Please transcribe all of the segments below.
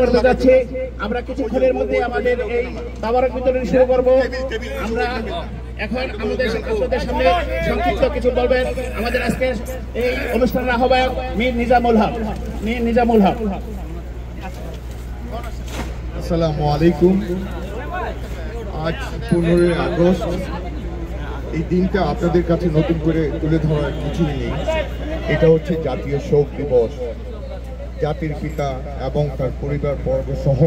করতে যাচ্ছি। আমরা কিছুক্ষণের মধ্যে আমাদের এই তাবারক বিতরণ শুরু করব। আমরা এখন আপনাদের সামনে সংক্ষিপ্ত কিছু বলবেন আমাদের আজকে এই অনুষ্ঠানের আহ্বায়ক মীর নিজামুল হক। আসসালামু আলাইকুম। আজ 15 আগস্ট। এই দিনটা আপনাদের কাছে নতুন করে তুলে ধরার কিছুই নেই। এটা হচ্ছে জাতীয় শোক দিবস। জাতির পিতা এবং তার পরিবার বর্গ সহ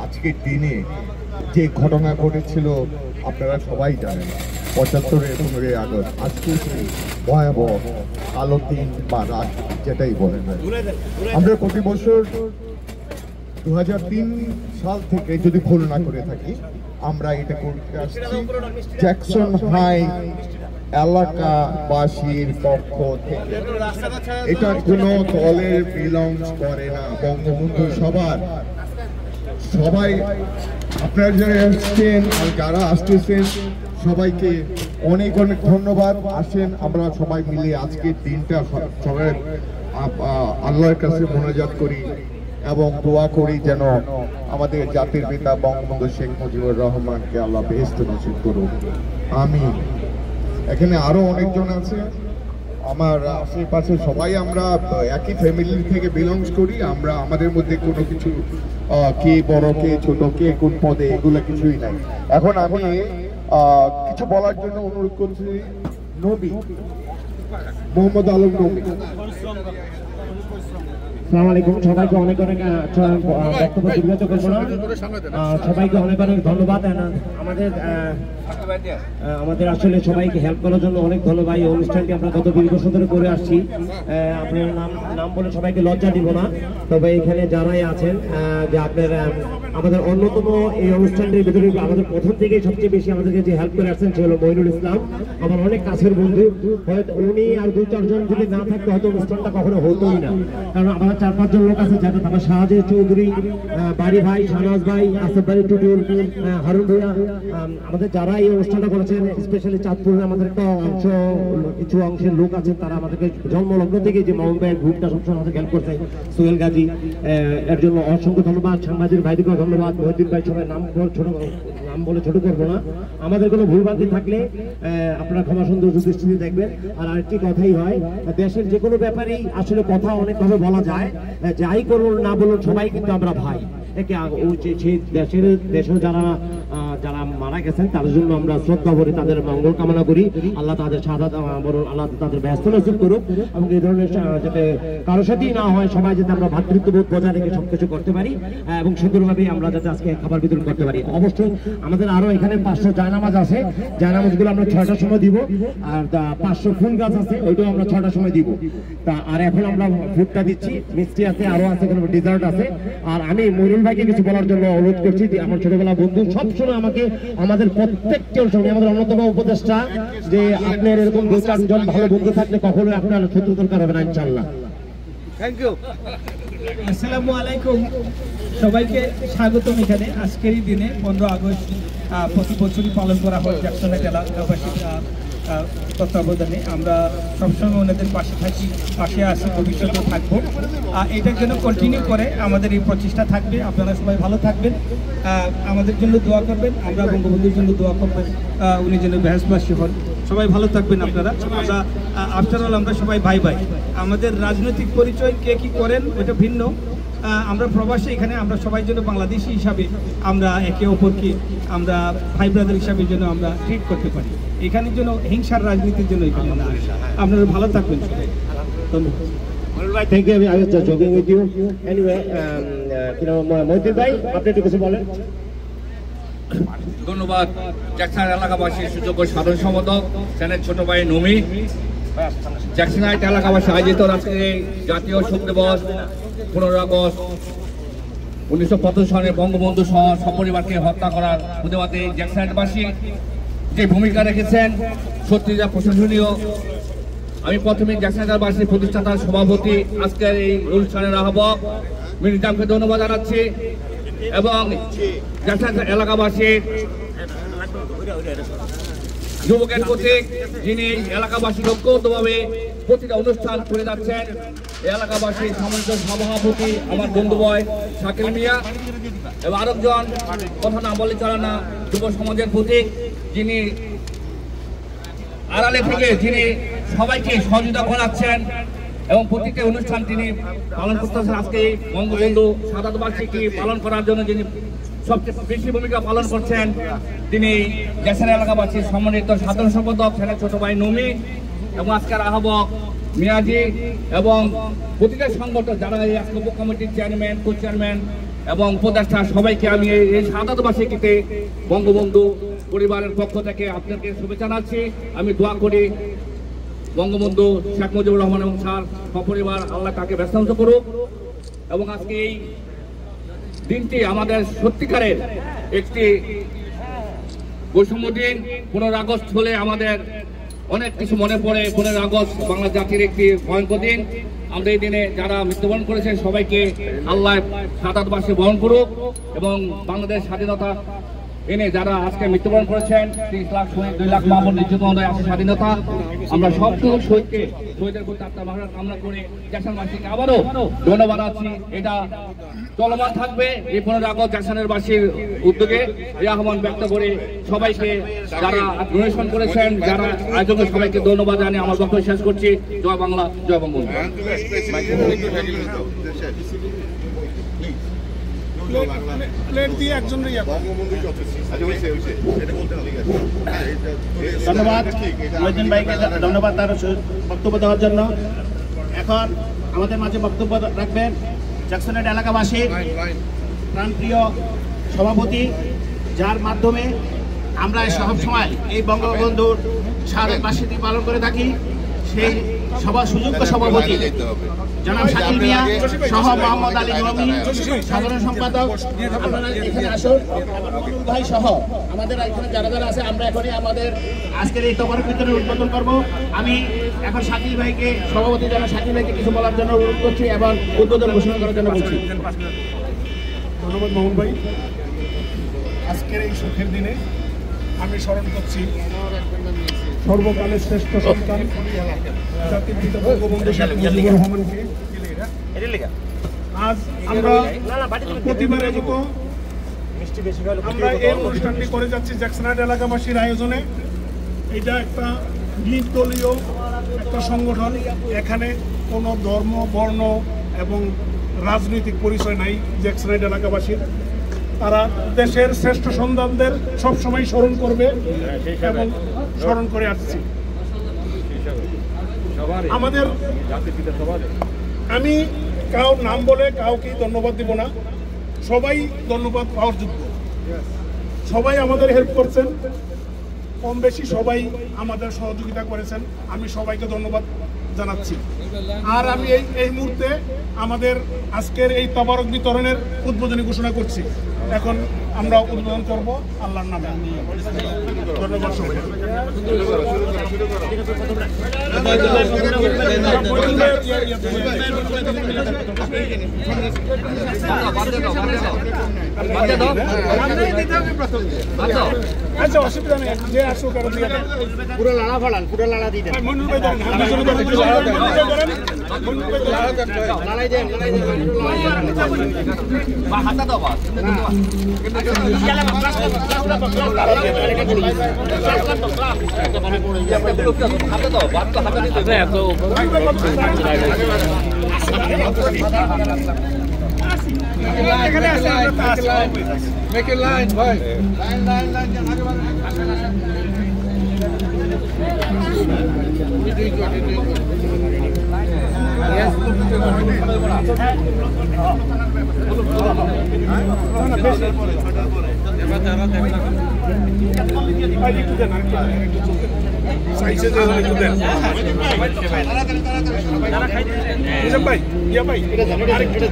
আজকের দিনে যে ঘটনা ঘটেছিল আপনারা সবাই জানেন। 75-এর 15 আগস্ট আজকে সেই ভয়াবহ কালো দিন বা রাত যেটাই বলেন। আমরা প্রতি বছর 2003 সাল থেকে যদি ভুল না করে থাকি আমরা এটা করতে আসছি জ্যাকসন হাই এলাকাবাসীর পক্ষ থেকে। এটা কোনো দলের বিলংস করে না, বঙ্গবন্ধু সবাই আপনারা যারা আসছেন আর যারা আসতেছেন সবাইকে অনেক অনেক ধন্যবাদ। আসেন আমরা সবাই মিলে আজকের দিনটা সবাই আল্লাহর কাছে মোনাজাত করি এবং দোয়া করি যেন আমাদের জাতির পিতা বঙ্গবন্ধু শেখ মুজিবুর রহমানকে আল্লাহ বেহেশত নসিব করুন। আমি এখানে আরো অনেকজন আছে আমার আশেপাশে, সবাই আমরা একই ফ্যামিলি থেকে বিলংস করি। আমরা আমাদের মধ্যে কোনো কিছু কে বড় কে ছোট কে কোন পদে এগুলো কিছুই নাই। এখন আমি কিছু বলার জন্য অনুরোধ করছি নবী মোহাম্মদ আলম নবী। আসসালামু আলাইকুম। সবাইকে অনেক অনেক বক্তব্য দীর্ঘায়িত করবো না, সবাইকে অনেক অনেক ধন্যবাদ। আমাদের আসলে সবাইকে হেল্প করার জন্য অনেক ধন্যবাদ। এই অনুষ্ঠানটি আমরা গত 20 বছর ধরে করে আসছি। আপনার নাম বলে সবাইকে লজ্জা দিব না, তবে এখানে যারাই আছেন যে আপনার আমাদের অন্যতম এই অনুষ্ঠানটির ভিতরে আমাদের প্রথম থেকেই সবচেয়ে বেশি আমাদেরকে যে হেল্প করে আসছেন সে হলো মইনুল ইসলাম, আমার অনেক কাছের বন্ধু। হয়তো উনি আর 2-4 জন যদি না থাকতো হয়তো অনুষ্ঠানটা কখনো হতোই না, কারণ আমরা 4-5 জন লোক আছে যারা তারা শাহজাহান চৌধুরী, বাড়ি ভাই, শাহনাজ ভাই, আসফ ভাই, টুটুল, হারুন ভাইয়া, আমাদের যারা এই অনুষ্ঠানটা করেছেন, স্পেশালি চাঁদপুরের আমাদের একটা কিছু অংশের লোক আছেন, তারা আমাদেরকে জন্মলগ্ন থেকে যে মাউন্ট ভাইয়ের গ্রুপটা সবসময় আমাদের হেল্প করছে। সোহেল গাজী, এর জন্য অসংখ্য ধন্যবাদ। সাংবাদিক ভাইদেরকেও ধন্যবাদ। মহিউদ্দিন ভাই, সবাই নাম বলে ছোট করবো না। আমাদের কোনো ভুলভ্রান্তি থাকলে আপনারা ক্ষমা সুন্দর দৃষ্টিতে দেখবেন। আর আরেকটি কথাই হয়, দেশের যে কোনো ব্যাপারেই আসলে কথা অনেকভাবে বলা যায়, যাই করুন না বলুন সবাই কিন্তু আমরা ভাই। একে দেশের যারা মারা গেছেন তাদের জন্য আমরা শ্রদ্ধা করি, তাদের মঙ্গল কামনা করি। আল্লাহ তাদের শাহাদাত বলুন, আল্লাহ তাদের ব্যস্ত নসিব করুক এবং এই ধরনের যাতে কারোর সাথেই না হয়, সবাই যাতে আমরা ভ্রাতৃত্ববোধ বজায় রেখে সবকিছু করতে পারি এবং সুন্দরভাবে আমরা যাতে আজকে খাবার বিতরণ করতে পারি। অবশ্যই আমাদের আরো এখানে 500 জায়নামাজ আছে, জায়নামাজগুলো আমরা 6টার সময় দিব। আর 500 ফুল গাছ আছে, ওইটাও আমরা 6টার সময় দিব। আর এখন আমরা ফুডটা দিচ্ছি, মিষ্টি আছে, আরো আছে, ডিজার্ট আছে। আর আমি মইনুল ভাইকে কিছু বলার জন্য অনুরোধ করছি যে আমার ছোটবেলা বন্ধু, সবসময় আমাদের প্রত্যেকটি অনুষ্ঠানে আমাদের অন্যতম উপদেষ্টা, যে আপনার এরকম 2-4 জন ভালো বন্ধু থাকলে কখনোই আপনার শত্রু দরকার হবে না ইনশাআল্লাহ। Thank you. আসসালামু আলাইকুম, সবাইকে স্বাগতম। এখানে আজকের এই দিনে 15 আগস্ট প্রতি বছরই পালন করা হয় জ্যাকসন এলাকাবাসীর তত্ত্বাবধানে। আমরা সবসময় ওনাদের পাশে থাকি, পাশে আসি, ভবিষ্যতেও থাকবো। এটার জন্য কন্টিনিউ করে আমাদের এই প্রচেষ্টা থাকবে। আপনারা সবাই ভালো থাকবেন, আমাদের জন্য দোয়া করবেন, আমরা বঙ্গবন্ধুর জন্য দোয়া করবেন, উনি যেন বেহেশতবাসী হন। সবাই ভালো থাকবেন আপনারা। আমরা আফটার অল আমরা সবাই ভাই ভাই। আমাদের রাজনৈতিক পরিচয় কে কি করেন ওটা ভিন্ন, আমরা প্রবাসী, এখানে আমরা সবাই যেন বাংলাদেশি হিসাবে আমরা একে অপরকে আমরা ভাই ব্রাদার হিসাবে যেন আমরা ট্রিট করতে পারি। এখানের জন্য হিংসার রাজনীতির জন্য এখানে না। আপনারা ভালো থাকবেন সবাই, ধন্যবাদ। Thank you. I was just joking with you. Anyway, Mohiuddin ভাই, আপনি একটু কিছু বলেন। ধন্যবাদ। জ্যাকসন এলাকাবাসীর সুযোগ্য সাধারণ সম্পাদক সেনের ছোট ভাই নমি। জ্যাকসন এলাকাবাসী আয়োজিত আজকে জাতীয় শোক দিবস 15 আগস্ট 1975 সালে বঙ্গবন্ধু সহ সপরিবারকে হত্যা করার প্রতিবাদে জ্যাকসনবাসী যে ভূমিকা রেখেছেন সত্যি যা প্রশংসনীয়। আমি প্রথমে জ্যাকসনবাসীর প্রতিষ্ঠাতার সভাপতি, আজকের এই অনুষ্ঠানের আহ্বায়ক মীর নিজামকে ধন্যবাদ জানাচ্ছি এবং জ্যাকসন এলাকাবাসীর যুবকের প্রতীক, যিনি এলাকাবাসীর ঐক্যবদ্ধভাবে প্রতিটা অনুষ্ঠান করে যাচ্ছেন এলাকাবাসী সম্মানিত সভাপতি আমার বন্ধুবয় শাকিল মিয়া এবং আরেকজন কথা না বলে চলে না যুব সমাজের প্রতীক যিনি আড়ালে থেকে যিনি সবাইকে সহযোগিতা করাচ্ছেন এবং প্রতিটি অনুষ্ঠান তিনি পালন করতেছেন। আজকে বঙ্গবন্ধু শাহাদাত বার্ষিকী পালন করার জন্য যিনি সবচেয়ে বেশি ভূমিকা পালন করছেন তিনি গ্যাসের এলাকাবাসীর সম্মানিত সাধারণ সম্পাদক সেনের ছোট ভাই নমি এবং আজকের আহ্বায়ক মিয়াজি এবং প্রতিটা সংগঠন যারা এই আজকে কমিটির চেয়ারম্যান কো চেয়ারম্যান এবং উপদেষ্টা সবাইকে আমি এই শাহাদাত বার্ষিকীতে বঙ্গবন্ধু পরিবারের পক্ষ থেকে আপনাকে শুভেচ্ছা জানাচ্ছি। আমি দোয়া করি বঙ্গবন্ধু শেখ মুজিবুর রহমান এবং স্যার সপরিবার আল্লাহ তাকে ব্যস্ত করুক এবং আজকে এই দিনটি আমাদের সত্যিকারের একটি বৈষম্য দিন। 15 আগস্ট হলে আমাদের অনেক কিছু মনে পড়ে। 15 আগস্ট বাংলা জাতির একটি ভয়ঙ্কর দিন। আমরা এই দিনে যারা মৃত্যুবরণ করেছেন সবাইকে আল্লাহ শাহাদাত বার্ষিকী বরণ করুক এবং বাংলাদেশ স্বাধীনতা এনে যারা আজকে মৃত্যুবরণ করেছেন 30 লাখ শহীদ 2 লাখ মামুন নির্যাতন আছে স্বাধীনতা আমরা সবটুকু শহীদের প্রতি আত্মা কামনা করে জ্যাকসনবাসীকে আবারও ধন্যবাদ আছি। এটা চলমান থাকবে এই 15 আগস্ট জ্যাকসনের বাসীর উদ্যোগে এই আহ্বান ব্যক্ত করে সবাইকে যারা ডোনেশন করেছেন যারা আয়োজকের সবাইকে ধন্যবাদ জানিয়ে আমার বক্তব্য শেষ করছি। জয় বাংলা, জয় বঙ্গবন্ধু। ধন্যবাদ মহিউদ্দিন ভাইকে, ধন্যবাদ তার বক্তব্য দেওয়ার জন্য। এখন আমাদের মাঝে বক্তব্য রাখবেন জ্যাকসনের এলাকাবাসীর প্রাণপ্রিয় সভাপতি, যার মাধ্যমে আমরা সব সময় এই বঙ্গবন্ধুর শাহাদাত বার্ষিকী পালন করে থাকি, সেই সুযোগ্য সভাপতি জনাব শাকিল মিয়া সহ মোহাম্মদ আলী নমি সাধারণ সম্পাদক, আপনারা এখানে আসুন ভাই সহ আমাদের এখানে যারা যারা আছে আমরা এখনই আমাদের আজকের এই তবরক বিতরণের উদ্বোধন করব। আমি এখন শাকিল ভাইকে সভাপতি জনাব শাকিল ভাইকে কিছু বলার জন্য অনুরোধ করছি এবং উদ্বোধন ঘোষণা করার জন্য বলছি। ধন্যবাদ মোহন ভাই। আজকের এই সুখের দিনে আমি স্মরণ করছি সর্বকালের শ্রেষ্ঠ সন্তান জাতির পিতা বঙ্গবন্ধু শেখ মুজিবুর রহমানকে। আজ আমরা প্রতিবারের মতো আমরা এই অনুষ্ঠানটি করে যাচ্ছি জ্যাকসনহাইট এলাকাবাসীর আয়োজনে। এটা একটা নির্দলীয় একটা সংগঠন, এখানে কোনো ধর্ম বর্ণ এবং রাজনৈতিক পরিচয় নাই জ্যাকসনহাইট এলাকাবাসীর। তারা দেশের শ্রেষ্ঠ সন্তানদের সবসময় স্মরণ করবে এবং স্মরণ করে আসছি। আমাদের আমি কারোর নাম বলে কাউকে ধন্যবাদ দিব না, সবাই ধন্যবাদ পাওয়ার যোগ্য। সবাই আমাদের হেল্প করছেন, কম বেশি সবাই আমাদের সহযোগিতা করেছেন, আমি সবাইকে ধন্যবাদ জানাচ্ছি। আর আমি এই মুহূর্তে আমাদের আজকের এই তবারক বিতরণের উদ্বোধনী ঘোষণা করছি। এখন আমরা উদ্বোধন করব আল্লাহর নামে। ধন্যবাদ সবাই। আচ্ছা অসুবিধা নেই, যে আসুক আর পুরো লালা ফলান, পুরো লালা দিয়ে দেন। Make a line, boy.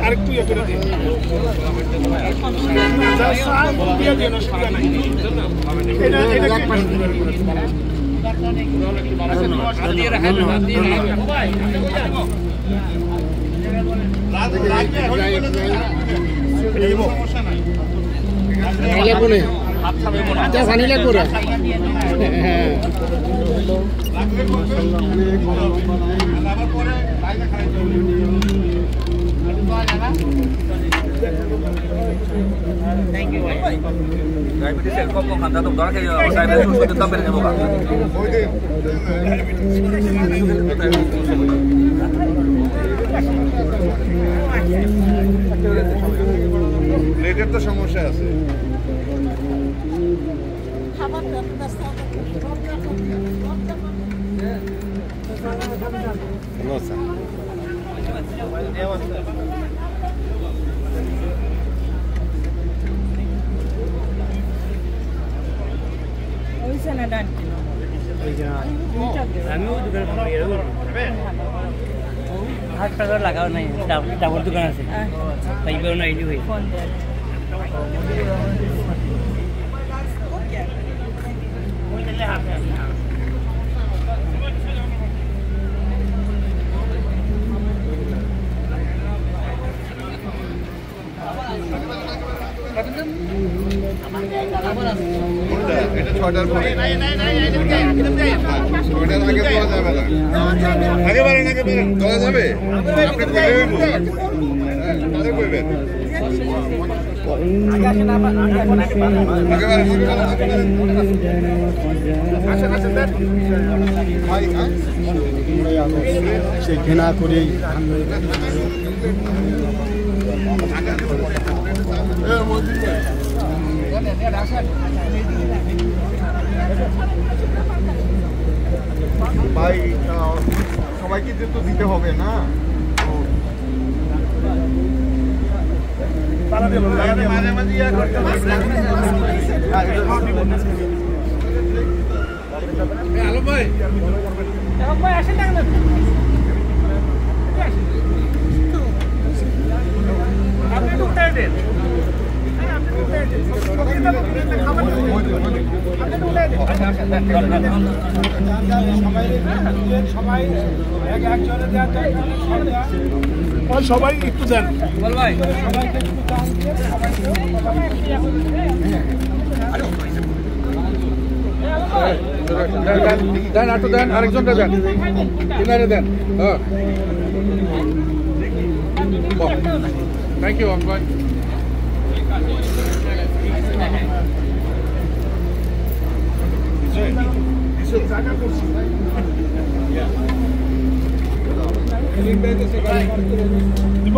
আরেকটু ইয়ে করে দিন। জানি লাগবো না হ্যাঁ ডায়াবেটিসের কম কম খান তো দরকার ডায়াবেটিস ওষুধের দাম বেড়ে যাবো প্লেটের তো সমস্যা আছে হাত টাকা লাগাও নাই ডাবর দোকান আছে পাইবেও না এই হই এটা 6টার পরে 6টার আগে তোলা যাবে না আগে বাড়েন তোলা যাবে আপনি কইবেন তাহলে কইবেন সেই ঘৃণা করেই ভাই সবাইকে তো দিতে হবে না মাঝে মাঝে আলম ভাই আসেন না আপনি ঢুকতে দেন সবাই একটু দেন দেন একটু দেন আরেকজনটা দেন কিনারে দেন হ্যাঁ থ্যাংক ইউ ভাই দিব